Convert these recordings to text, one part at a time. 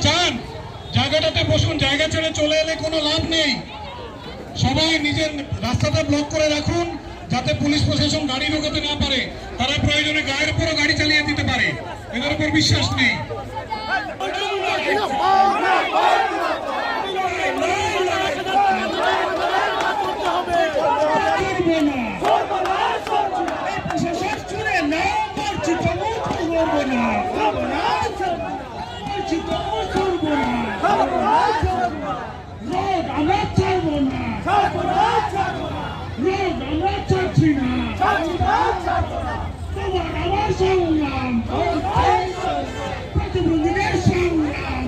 চান জায়গাটাতে বসুন, জায়গা ছেড়ে চলে এলে কোনো লাভ নেই। সবাই নিজের রাস্তাটা ব্লক করে রাখুন যাতে পুলিশ প্রশাসন গাড়ি ঢোকাতে না পারে। তারা প্রয়োজনে গায়ের উপরও গাড়ি চালিয়ে দিতে পারে, এদের উপর বিশ্বাস নেই। আমরা ছাড়বো না, আমরা ছাড়ছি না, তোমার আমার সংগ্রাম, প্রতিবন্ধীদের সংগ্রাম,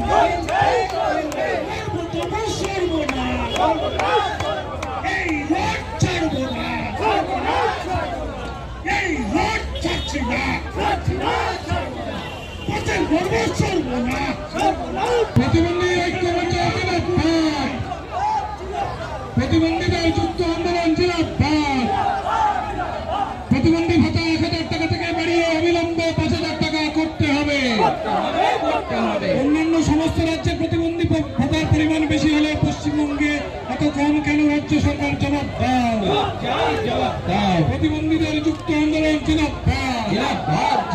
তোমার সরবো না, এই রোড ছাড়বো না, এই রোড ছাড়ছি না, পথের গর্ব ছাড়বো না। প্রতিবন্ধী প্রতিবন্ধীদের যুক্ত আন্দোলন জিন্দাবাদ। প্রতিবন্ধী ভাতা 1000 টাকা থেকে বাড়িয়ে অবিলম্বে 5000 টাকা করতে হবে। অন্যান্য সমস্ত রাজ্যে প্রতিবন্ধী ভাতার পরিমাণ বেশি হলে পশ্চিমবঙ্গে এত কম কেন? রাজ্য সরকার জবাব দাও। প্রতিবন্ধীদের যুক্ত আন্দোলন জিন্দাবাদ।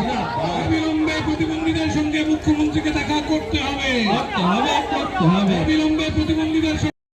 অবিলম্বে প্রতিবন্ধীদের সঙ্গে মুখ্যমন্ত্রীকে দেখা করতে হবে। অবিলম্বে প্রতিবন্ধীদের